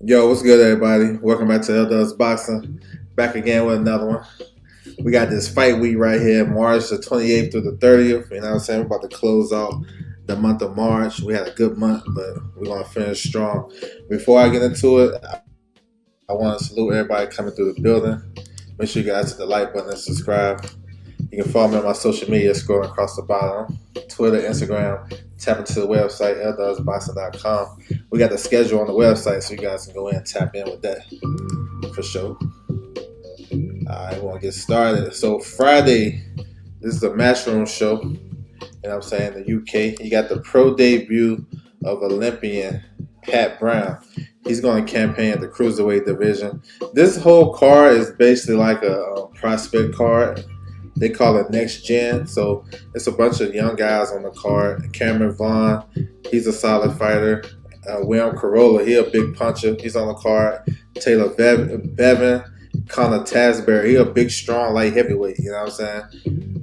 Yo, what's good, everybody? Welcome back to L Boxing. Back again with another one. We got this fight week right here, March the 28th through the 30th. You know what I'm saying? We're about to close out the month of March. We had a good month, but we're going to finish strong. Before I get into it, I want to salute everybody coming through the building. Make sure you guys hit the like button and subscribe. You can follow me on my social media scrolling across the bottom. Twitter, Instagram, tap into the website, ldusboxing.com. We got the schedule on the website, so you guys can go in and tap in with that for sure. Alright, we're going to get started. So Friday, this is the Matchroom show. You know what I'm saying? The UK. You got the pro debut of Olympian Pat Brown. He's going to campaign at the cruiserweight division. This whole card is basically like a prospect card. They call it Next Gen. So it's a bunch of young guys on the card. Cameron Vaughn, he's a solid fighter. William Corolla, he a big puncher. He's on the card. Taylor Bevan, Connor Tasbury, he a big, strong, light heavyweight. You know what I'm saying?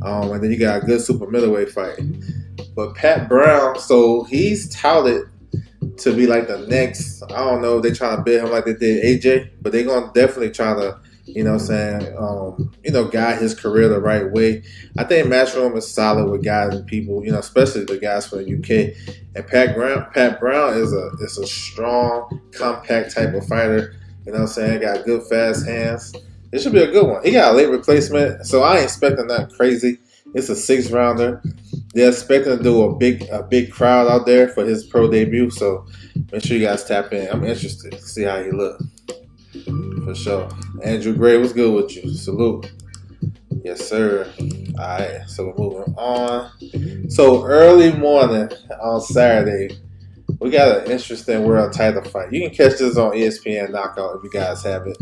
And then you got a good super middleweight fight. But Pat Brown, so he's touted to be like the next, I don't know if they trying to bid him like they did AJ, but they're going to definitely try to, you know what I'm saying, guide his career the right way. I think Matchroom is solid with guiding people, especially the guys from the UK. And Pat Brown is a strong, compact type of fighter. You know what I'm saying? Got good, fast hands. It should be a good one. He got a late replacement, so I ain't expecting nothing crazy. It's a 6-rounder. They're expecting to do a big crowd out there for his pro debut, so make sure you guys tap in. I'm interested to see how he look. For sure. Andrew Gray, what's good with you? Salute. Yes, sir. Alright, so we're moving on. So early morning on Saturday, we got an interesting world title fight. You can catch this on ESPN Knockout if you guys have it.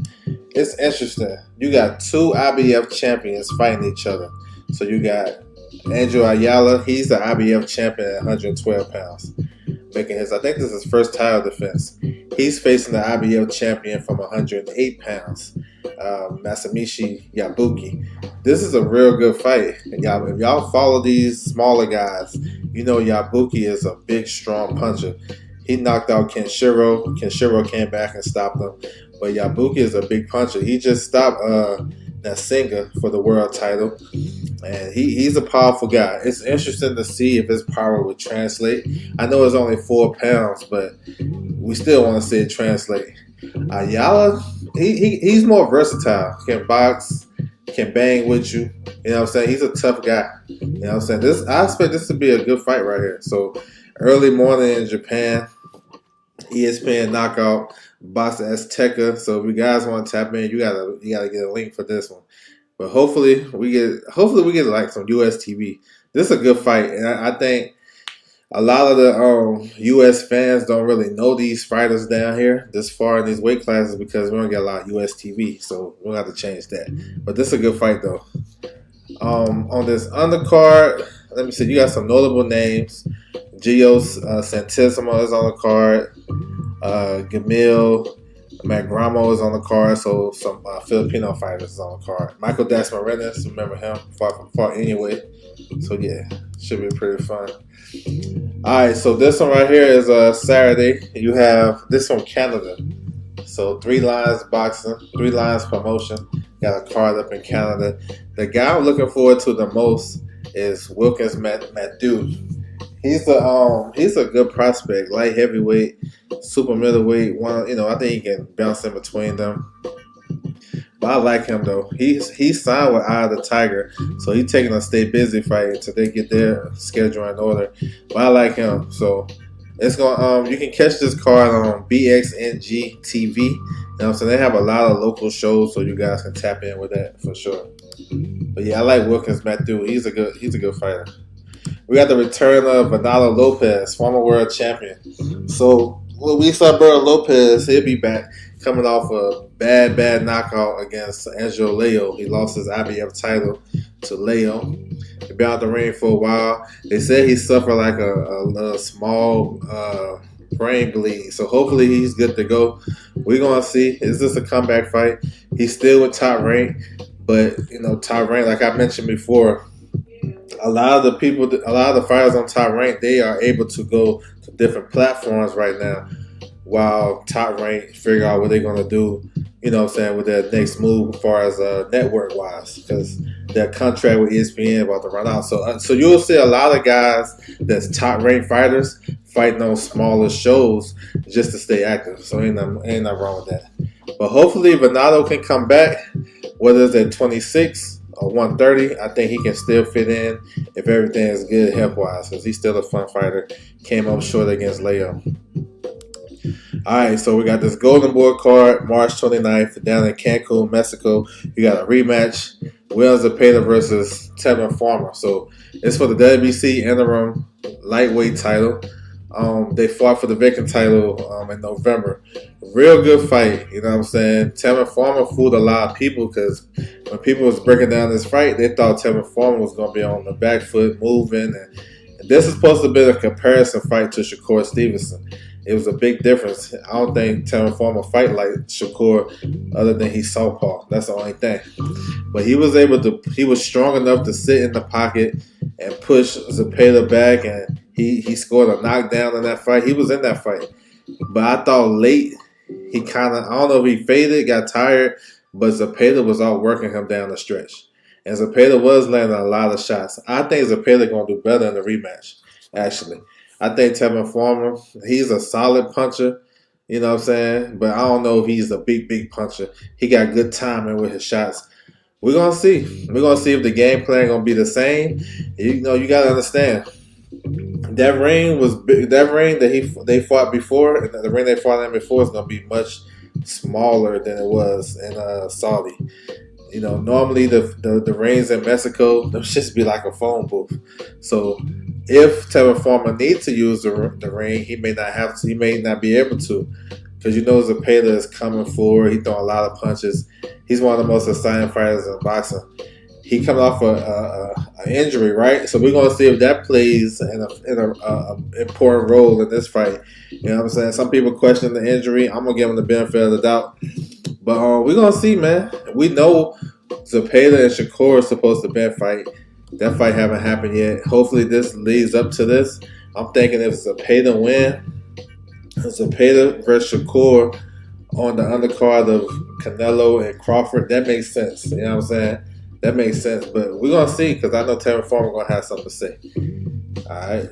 It's interesting. You got two IBF champions fighting each other. So you got Andrew Ayala. He's the IBF champion at 112 pounds. Making his, I think this is his first title defense. He's facing the IBF champion from 108 pounds, Masamichi Yabuki. This is a real good fight. And if y'all follow these smaller guys, you know Yabuki is a big, strong puncher. He knocked out Kenshiro. Kenshiro came back and stopped him. But Yabuki is a big puncher. He just stopped Nasinga for the world title. And he's a powerful guy. It's interesting to see if his power would translate. I know it's only 4 pounds, but we still want to see it translate. Ayala, he's more versatile. Can box, can bang with you. You know what I'm saying? He's a tough guy. You know what I'm saying? I expect this to be a good fight right here. So early morning in Japan, ESPN Knockout, Boxing Azteca. So if you guys want to tap in, you gotta get a link for this one. But hopefully we get like some US TV. This is a good fight, and I think a lot of the US fans don't really know these fighters down here this far in these weight classes because we don't get a lot of US TV. So we'll have to change that. But this is a good fight though. On this undercard, let me see. You got some notable names. Gios Santissimo is on the card. Gamil Magramo is on the card, so some Filipino fighters is on the card. Michael Dasmariñas, remember him? Fought anyway. So yeah, should be pretty fun. Alright, so this one right here is Saturday. You have this from Canada. So 3 Lions Boxing, 3 Lions Promotion. Got a card up in Canada. The guy I'm looking forward to the most is Wilkins Matthew. He's a good prospect, light heavyweight, super middleweight. I think he can bounce in between them. But I like him though. He's signed with Eye of the Tiger, so he's taking a stay busy fight until they get their schedule in order. But I like him, so it's going. You can catch this card on BXNG TV. You know what I'm saying? They have a lot of local shows, so you guys can tap in with that for sure. But yeah, I like Wilkins Matthew. He's a good fighter. We got the return of Vanalo Lopez, former world champion. So Luis Alberto Lopez, he'll be back, coming off a bad knockout against Angelo Leo. He lost his IBF title to Leo. He's been out the ring for a while. They said he suffered like a small brain bleed. So hopefully he's good to go. We're going to see. Is this a comeback fight? He's still with Top Rank. But, Top Rank, like I mentioned before, a lot of the fighters on Top Rank, they are able to go to different platforms right now. while Top Rank figure out what they're gonna do. You know what I'm saying, with their next move as far as network wise, because their contract with ESPN about to run out. So you'll see a lot of guys that's top ranked fighters fighting on smaller shows just to stay active. So ain't nothing wrong with that. But hopefully Venado can come back, whether it's at 26 or 130. I think he can still fit in if everything is good health wise, because he's still a fun fighter. Came up short against Leo. All right, so we got this Golden Boy card, March 29th, down in Cancun, Mexico. You got a rematch, Will Zepeda versus Tevin Farmer. So it's for the WBC interim lightweight title. They fought for the vacant title in November. Real good fight, you know what I'm saying? Tevin Farmer fooled a lot of people because when people was breaking down this fight, they thought Tevin Farmer was going to be on the back foot, moving. And this is supposed to be a comparison fight to Shakur Stevenson. It was a big difference. I don't think Tevin Farmer fight like Shakur, other than he's southpaw. That's the only thing. But he was strong enough to sit in the pocket and push Zepeda back, and he scored a knockdown in that fight. He was in that fight. But I thought late, I don't know if he faded, got tired, but Zepeda was outworking him down the stretch. And Zepeda was landing a lot of shots. I think Zepeda going to do better in the rematch, actually. I think Tevin Farmer, he's a solid puncher, you know what I'm saying? But I don't know if he's a big puncher. He got good timing with his shots. We're going to see. We're going to see if the game plan going to be the same. You know, you got to understand. That ring was big. That ring that they fought before, and the ring they fought in before is going to be much smaller than it was in Saudi. You know, normally the rings in Mexico, they'll just be like a phone booth. So if Tevin Farmer needs to use the ring, he may not have to. He may not be able to, because you know Zepeda is coming forward. He throwing a lot of punches. He's one of the most exciting fighters in boxing. He coming off an injury, right? So we're gonna see if that plays in a important role in this fight. You know what I'm saying? Some people question the injury. I'm gonna give him the benefit of the doubt. But we're going to see, man. We know Zepeda and Shakur are supposed to be a fight. That fight haven't happened yet. Hopefully this leads up to this. I'm thinking if Zepeda win, Zepeda versus Shakur on the undercard of Canelo and Crawford, that makes sense. You know what I'm saying? That makes sense. But we're going to see, because I know Tevin Farmer going to have something to say. All right.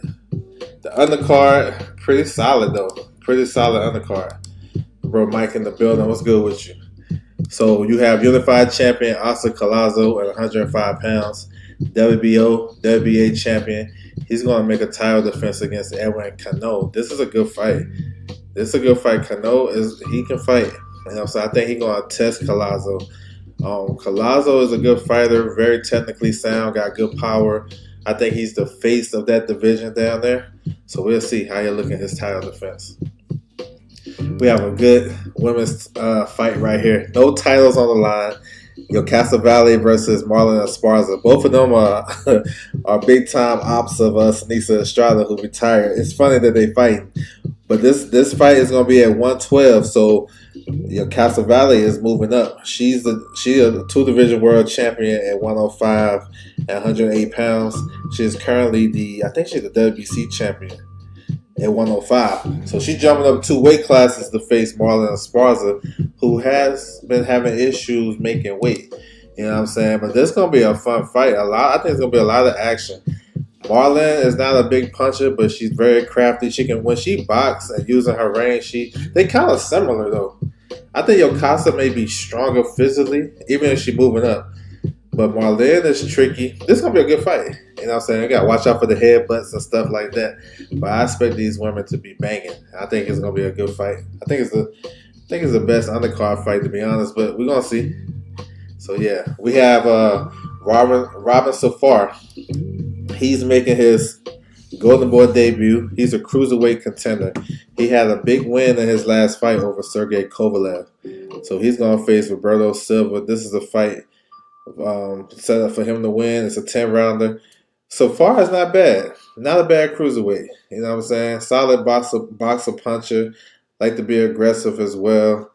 The undercard, pretty solid, though. Pretty solid undercard. Bro, Mike in the building. What's good with you? So you have unified champion Oscar Collazo at 105 pounds. WBA champion. He's going to make a title defense against Edwin Cano. This is a good fight. Cano he can fight. You know, so I think he's going to test Collazo. Collazo is a good fighter, very technically sound, got good power. I think he's the face of that division down there. So we'll see how he look at his title defense. We have a good women's fight right here. No titles on the line. Cassavale versus Marlon Esparza. Both of them are big time ops of Seniesa Estrada, who retired. It's funny that they fight, but this fight is going to be at 112. So Cassavale is moving up. She's a 2-division world champion at 105 and 108 pounds. She's currently I think she's the WBC champion at 105. So she's jumping up 2 weight classes to face Marlon Esparza, who has been having issues making weight. You know what I'm saying? But this is going to be a fun fight. I think it's going to be a lot of action. Marlon is not a big puncher, but she's very crafty. When she boxes and using her range, they kind of similar though. I think Yokasa may be stronger physically, even if she's moving up. But Marlon is tricky. This is going to be a good fight. You know what I'm saying? You got to watch out for the headbutts and stuff like that. But I expect these women to be banging. I think it's going to be a good fight. I think it's the best undercard fight, to be honest. But we're going to see. So, yeah. We have Robin Safar. He's making his Golden Boy debut. He's a cruiserweight contender. He had a big win in his last fight over Sergey Kovalev. So he's going to face Roberto Silva. This is a fight set up for him to win. It's a 10-rounder. So far, it's not bad. Not a bad cruiserweight. You know what I'm saying? Solid boxer puncher. Like to be aggressive as well.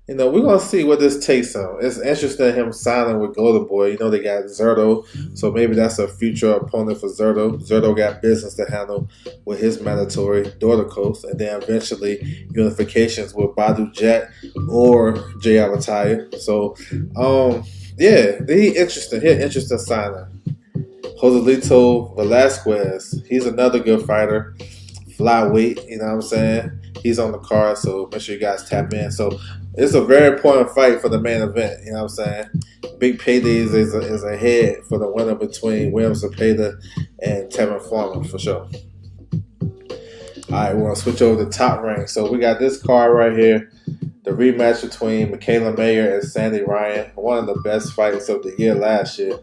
we're gonna see what this takes him. It's interesting him signing with Golden Boy. They got Zerto, so maybe that's a future opponent for Zerto. Zerto got business to handle with his mandatory daughter coast, and then eventually unifications with Badu Jet or Jay Avataya. So, yeah, He interesting signing. Joselito Velasquez, he's another good fighter. Flyweight, you know what I'm saying? He's on the card, so make sure you guys tap in. So it's a very important fight for the main event, you know what I'm saying? Big paydays is ahead for the winner between Williams Zepeda and Tevin Farmer for sure. Alright, we're gonna switch over to Top Rank. So we got this card right here. The rematch between Michaela Mayer and Sandy Ryan, one of the best fights of the year last year.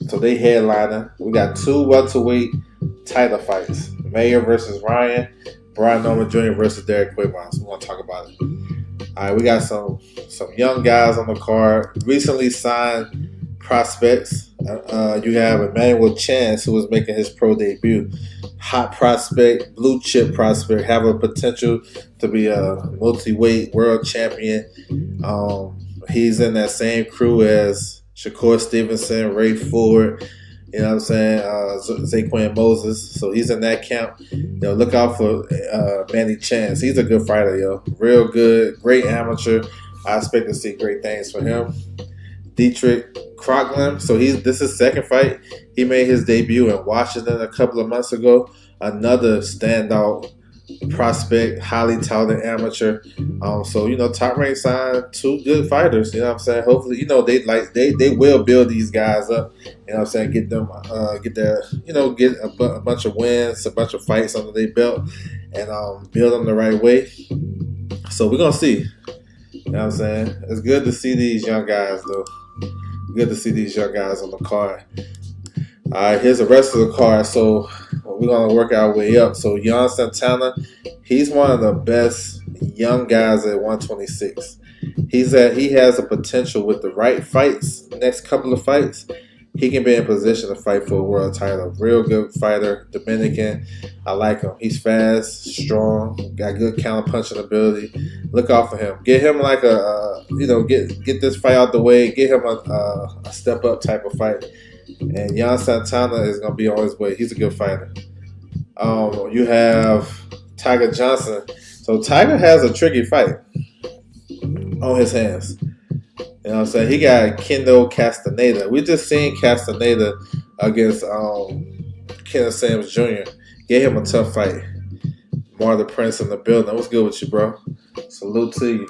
So they headliner. We got two welterweight title fights: Mayer versus Ryan, Brian Norman Jr. versus Derek Quavon. So we want to talk about it. All right, we got some young guys on the card. Recently signed prospects. You have Emmanuel Chance, who was making his pro debut. Hot prospect, blue chip prospect, have a potential to be a multi-weight world champion. He's in that same crew as Shakur Stevenson, Ray Ford, you know what I'm saying, Zaquan Moses. So he's in that camp. Look out for Manny Chance. He's a good fighter, real good, great amateur. I expect to see great things for him. Dietrich Krogland. So this is his second fight. He made his debut in Washington a couple of months ago. Another standout prospect, highly talented amateur. So Top Rank signed two good fighters. You know what I'm saying? Hopefully, they will build these guys up. You know what I'm saying? Get them, get a bunch of wins, a bunch of fights under their belt, and build them the right way. So we're gonna see. You know what I'm saying? It's good to see these young guys, though. Good to see these young guys on the card. All right, here's the rest of the card. So we're gonna work our way up. So Yan Santana, he's one of the best young guys at 126. He has a potential with the right fights. Next couple of fights, he can be in position to fight for a world title. Real good fighter, Dominican. I like him. He's fast, strong, got good counter punching ability. Look out for him. Get him like get this fight out the way. Get him a step up type of fight. And Yan Santana is gonna be on his way. He's a good fighter. You have Tiger Johnson. So Tiger has a tricky fight on his hands. You know what I'm saying? He got Kendo Castaneda. We just seen Castaneda against Kenneth Sams Jr. Gave him a tough fight. Marlon Prince in the building. What's good with you, bro? Salute to you.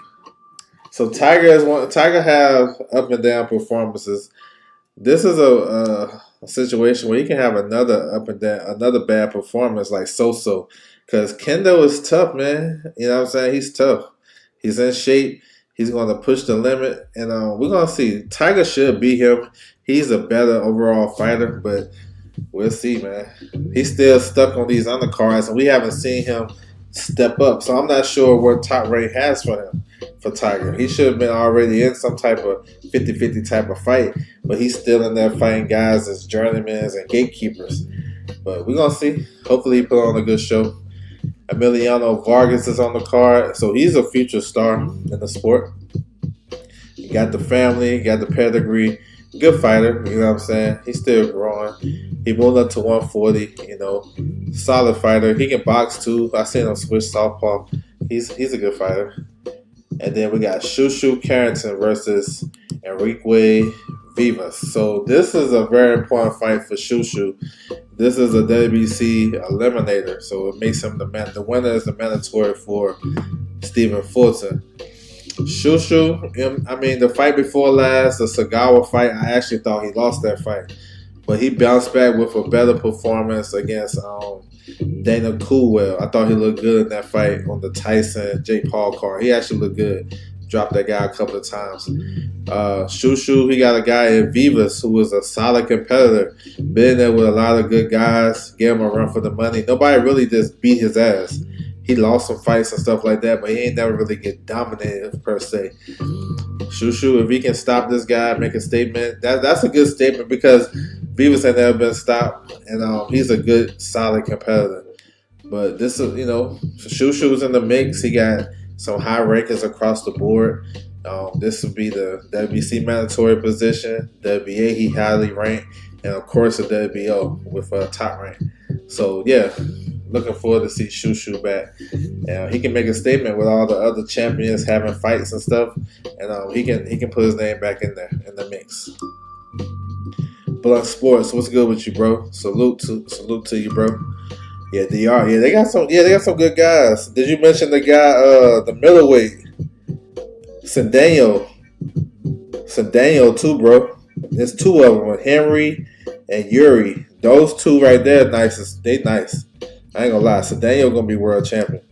So Tiger have up and down performances. This is a situation where he can have another up and down, another bad performance like so-so. Because Kendo is tough, man. You know what I'm saying? He's tough. He's in shape. He's going to push the limit. And we're going to see. Tiger should beat him. He's a better overall fighter, but we'll see, man. He's still stuck on these undercards, and we haven't seen him step up. So I'm not sure what Top Rank has for him, for Tiger. He should have been already in some type of 50-50 type of fight, but he's still in there fighting guys as journeymans and gatekeepers. But we're going to see. Hopefully he put on a good show. Emiliano Vargas is on the card, so he's a future star in the sport. He got the family, got the pedigree. Good fighter, you know what I'm saying? He's still growing. He moved up to 140, solid fighter. He can box too. I seen him switch southpaw. He's a good fighter. And then we got Shushu Carrington versus Enrique Vivas. So this is a very important fight for Shushu. This is a WBC eliminator, so it makes him the winner is the mandatory for Stephen Fulton. Shushu, the fight before last, the Sagawa fight, I actually thought he lost that fight. But he bounced back with a better performance against Dana Coolwell. I thought he looked good in that fight on the Tyson Jake Paul card. He actually looked good. Dropped that guy a couple of times. Shushu, he got a guy in Vivas who was a solid competitor. Been there with a lot of good guys. Gave him a run for the money. Nobody really just beat his ass. He lost some fights and stuff like that, but he ain't never really get dominated per se. Shushu, if he can stop this guy, make a statement, that's a good statement because Vivas had never been stopped, and he's a good, solid competitor. But this is, Shushu's in the mix. He got some high rankings across the board. This would be the WBC mandatory position, WBA he highly ranked, and of course the WBO with top rank. So yeah, looking forward to see Shushu back. He can make a statement with all the other champions having fights and stuff, and he can put his name back in there in the mix. Blunt Sports, what's good with you, bro? Salute to you, bro. Yeah, DR. Yeah, they got some good guys. Did you mention the guy, the middleweight, Cedeno too, bro? There's two of them, Henry and Yuri. Those two right there, they nice. I ain't gonna lie, Cedeno gonna be world champion.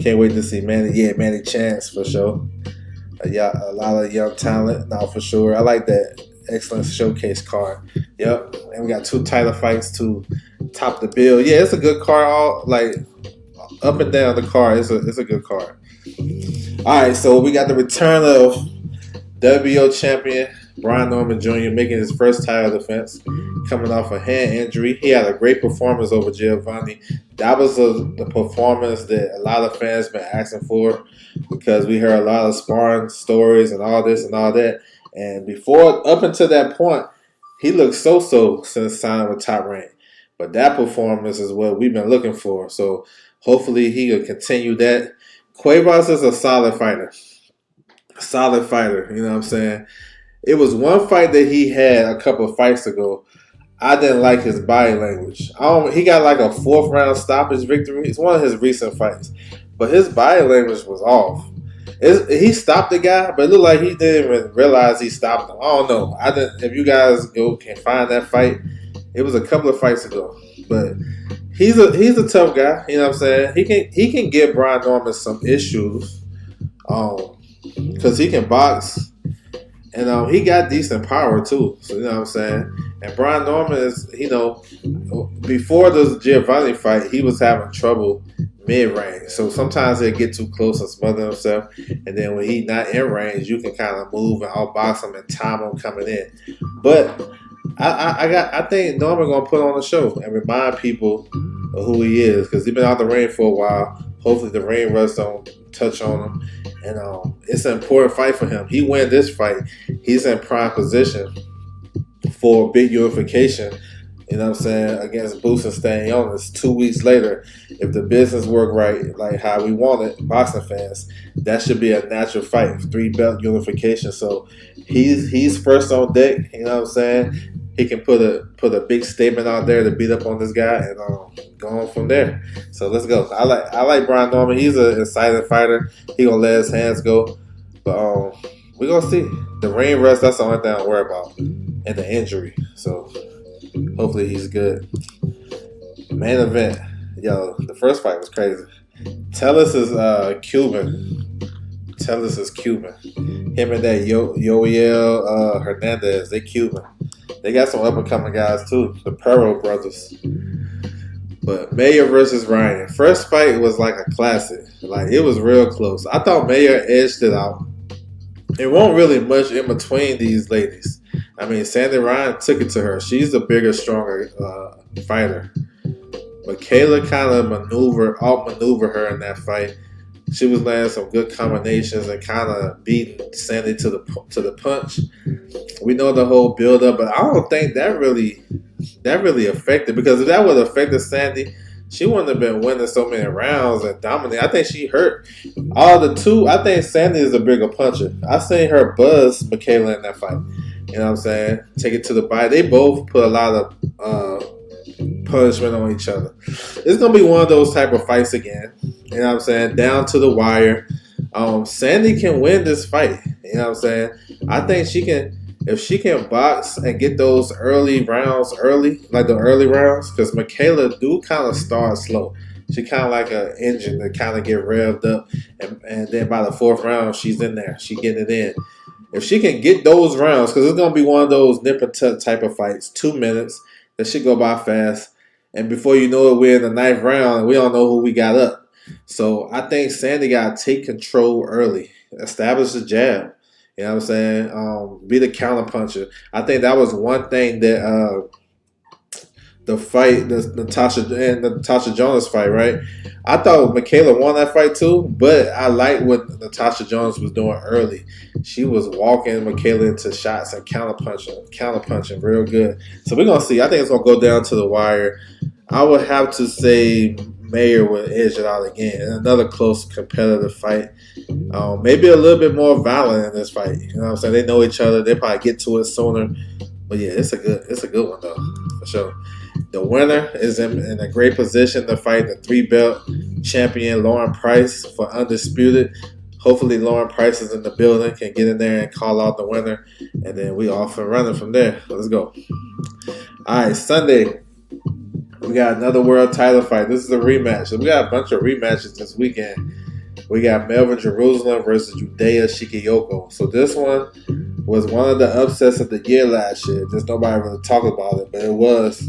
Can't wait to see Manny Chance for sure. A lot of young talent now for sure. I like that excellent showcase card. Yep, and we got two title fights to top the bill. Yeah, it's a good card. All like up and down the card. It's a good card. All right, so we got the return of WBO champion Brian Norman Jr. making his first title defense, coming off a hand injury. He had a great performance over Giovanni. That was the performance that a lot of fans been asking for, because we heard a lot of sparring stories and all this and all that. And up until that point, he looked so since signing with Top Rank. But that performance is what we've been looking for. So hopefully he will continue that. Cuevas is a solid fighter. You know what I'm saying? It was one fight that he had a couple of fights ago. I didn't like his body language. He got like a 4th round stoppage victory. It's one of his recent fights. But his body language was off. He stopped the guy, but it looked like he didn't even realize he stopped him. I don't know. If you guys can find that fight, it was a couple of fights ago. But he's a tough guy. You know what I'm saying? He can give Brian Norman some issues, because he can box, and he got decent power too. So you know what I'm saying. And Brian Norman is, before the Giovanni fight, he was having trouble mid-range. So sometimes they get too close and smother himself. And then when he's not in range, you can kind of move and outbox him and time him coming in. But I think Norman gonna put on a show and remind people of who he is, because he's been out the ring for a while. Hopefully the ring rust don't touch on him. And it's an important fight for him. He win this fight, he's in prime position for big unification. You know what I'm saying? Against Boots and Stanionis 2 weeks later. If the business work right, like how we want it, boxing fans, that should be a natural fight. 3-belt unification. So he's first on deck. You know what I'm saying? He can put a big statement out there to beat up on this guy and go on from there. So let's go. I like Brian Norman. He's an exciting fighter. He gonna let his hands go, but we're gonna see. The ring rust, that's the only thing I worry about, and the injury. So hopefully he's good. Main event. Yo, the first fight was crazy. Tellus is Cuban. Him and that Yoel Hernandez, they Cuban. They got some up-and-coming guys too, the Perro brothers. But Mayer versus Ryan. First fight was like a classic. Like, it was real close. I thought Mayer edged it out. It wasn't really much in between these ladies. I mean, Sandy Ryan took it to her. She's the bigger, stronger fighter. Michaela kind of outmaneuvered her in that fight. She was landing some good combinations and kind of beating Sandy to the punch. We know the whole build up, but I don't think that really affected, because if that would have affected Sandy, she wouldn't have been winning so many rounds and dominating. I think she hurt all the two. I think Sandy is a bigger puncher. I seen her buzz Michaela in that fight. You know what I'm saying? Take it to the body. They both put a lot of punishment on each other. It's gonna be one of those type of fights again. You know what I'm saying? Down to the wire. Sandy can win this fight. You know what I'm saying? I think she can, if she can box and get those early rounds, because Michaela do kind of start slow. She kind of like an engine that kind of get revved up, and then by the 4th round, she's in there. She getting it in. If she can get those rounds, because it's going to be one of those nip and tuck type of fights, 2 minutes, that should go by fast. And before you know it, we're in the 9th round, and we don't know who we got up. So I think Sandy got to take control early, establish the jab. You know what I'm saying? Be the counter puncher. I think that was one thing that the fight, the Natasha Jonas fight, right? I thought Michaela won that fight too, but I like what Natasha Jonas was doing early. She was walking Michaela into shots and counterpunching real good. So we're gonna see. I think it's gonna go down to the wire. I would have to say Mayer will edge it out again. Another close competitive fight. Maybe a little bit more violent in this fight. You know what I'm saying? They know each other. They probably get to it sooner. But yeah, it's a good one though, for sure. The winner is in a great position to fight the 3-belt champion Lauren Price for undisputed. Hopefully Lauren Price is in the building, can get in there and call out the winner, and then we off and running from there. Let's go. All right, Sunday. We got another world title fight. This is a rematch. So we got a bunch of rematches this weekend. We got Melvin Jerusalem versus Yudeya Shikiyoko. So this one was one of the upsets of the year last year. Just nobody really talked about it, but it was.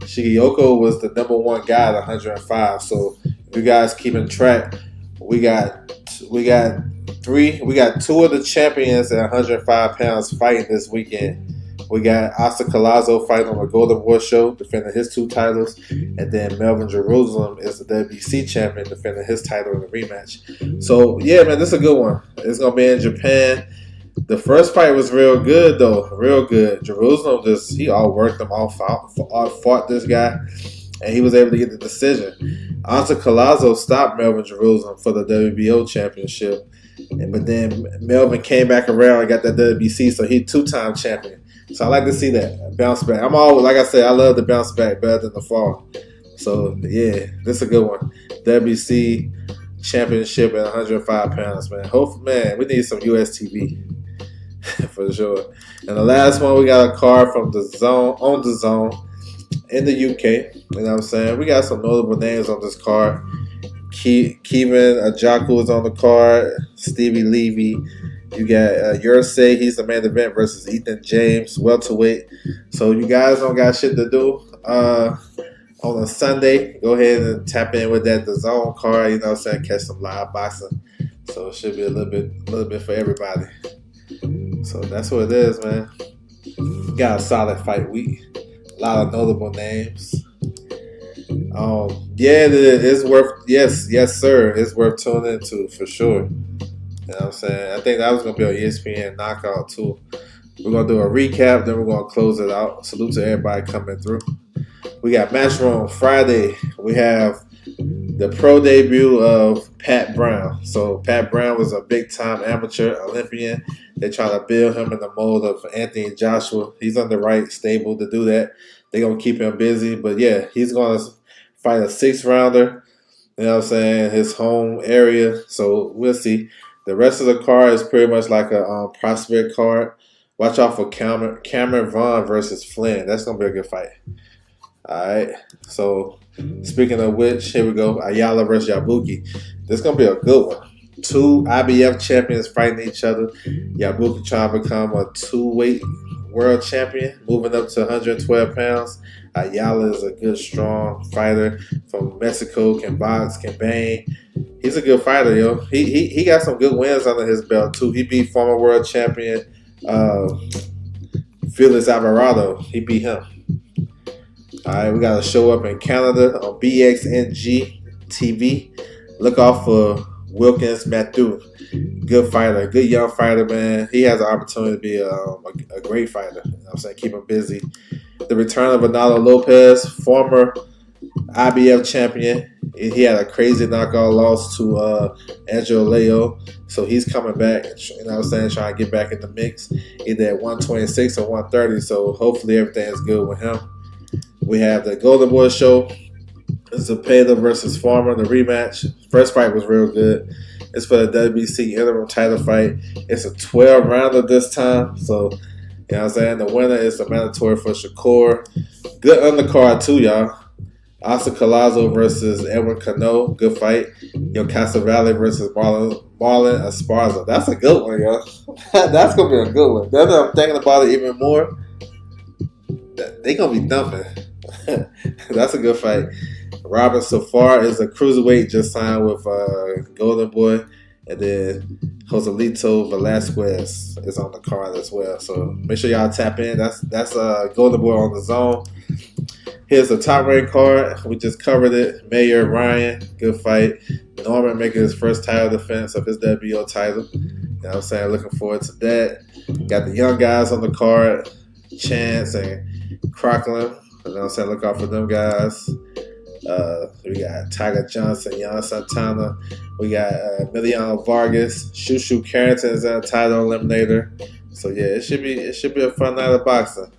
Shikiyoko was the number one guy at 105. So if you guys keeping track, we got two of the champions at 105 pounds fighting this weekend. We got Oscar Collazo fighting on the Golden Boy Show, defending his 2 titles. And then Melvin Jerusalem is the WBC champion, defending his title in the rematch. So, yeah, man, this is a good one. It's going to be in Japan. The first fight was real good, though. Real good. Jerusalem he outworked him, fought this guy, and he was able to get the decision. Oscar Collazo stopped Melvin Jerusalem for the WBO championship. But then Melvin came back around and got that WBC, so he's 2-time champion. So I like to see that bounce back. I'm always, like I said, I love the bounce back better than the fall. So yeah, this is a good one. WBC championship at 105 pounds, man. Man, we need some US TV for sure. And the last one, we got a card from the Zone in the UK. You know what I'm saying? We got some notable names on this card. Kevin Ajaku is on the card. Stevie Levy. You got Yursei, he's the main event versus Ethan James, welterweight. So you guys don't got shit to do on a Sunday. Go ahead and tap in with that DAZN card. You know what I'm saying? Catch some live boxing. So it should be a little bit for everybody. So that's what it is, man. Got a solid fight week. A lot of notable names. Yeah, it's worth. Yes, sir. It's worth tuning into for sure. You know what I'm saying? I think that was going to be on ESPN Knockout, too. We're going to do a recap, then we're going to close it out. Salute to everybody coming through. We got Matchroom Friday. We have the pro debut of Pat Brown. So Pat Brown was a big-time amateur Olympian. They try to build him in the mold of Anthony Joshua. He's on the right stable to do that. They're going to keep him busy. But, yeah, he's going to fight a 6-rounder. You know what I'm saying? His home area. So we'll see. The rest of the card is pretty much like a prospect card. Watch out for Cameron Vaughn versus Flynn. That's going to be a good fight. All right. So, speaking of which, here we go. Ayala versus Yabuki. This is going to be a good one. 2 IBF champions fighting each other. Yabuki trying to become a 2-weight world champion, moving up to 112 pounds. Ayala is a good, strong fighter from Mexico, can box, can bang. He's a good fighter, yo. He got some good wins under his belt, too. He beat former world champion Felix Alvarado. He beat him. All right, we got to show up in Canada on BXNG TV. Look out for Wilkins Matthew. Good fighter, good young fighter, man. He has an opportunity to be a great fighter. You know what I'm saying? Keep him busy. The return of Ronaldo Lopez, former IBF champion. He had a crazy knockout loss to Angelo Leo. So he's coming back, you know what I'm saying, trying to get back in the mix, either at 126 or 130. So hopefully everything is good with him. We have the Golden Boy Show. Zepeda versus Farmer, the rematch. First fight was real good. It's for the WBC interim title fight. It's a 12-rounder this time. So, you know what I'm saying? The winner is the mandatory for Shakur. Good undercard, too, y'all. Oscar Collazo versus Edwin Cano. Good fight. Yo Casavalli versus Marlon Esparza. That's a good one, yo. That's going to be a good one. Now that I'm thinking about it even more, they going to be dumping. That's a good fight. Robin Safar is a cruiserweight, just signed with Golden Boy. And then Joselito Velasquez is on the card as well. So make sure y'all tap in. That's Golden Boy on the zone. Here's the top ranked card. We just covered it. Mayor Ryan, good fight. Norman making his first title defense of his WBO title. You know what I'm saying? Looking forward to that. Got the young guys on the card, Chance and Crocklin. You know what I'm saying? Look out for them guys. We got Tiger Johnson, Jan Santana. We got Emiliano Vargas. Shushu Carrington is a title eliminator. So yeah, it should be a fun night of boxing.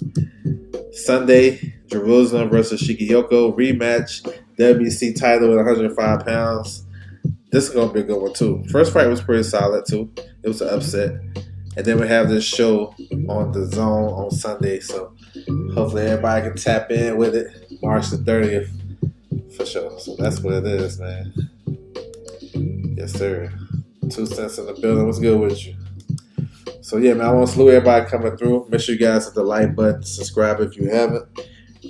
Sunday, Jerusalem versus Shigeyoko rematch, WBC title at 105 pounds. This is gonna be a good one too. First fight was pretty solid too. It was an upset. And then we have this show on the Zone on Sunday. So hopefully everybody can tap in with it. March the 30th. For sure. So that's what it is, man. Yes, sir. 2 cents in the building. What's good with you? So yeah, man, I want to salute everybody coming through. Make sure you guys hit the like button, subscribe if you haven't.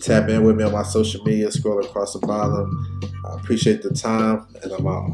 Tap in with me on my social media, scroll across the bottom. I appreciate the time, and I'm out.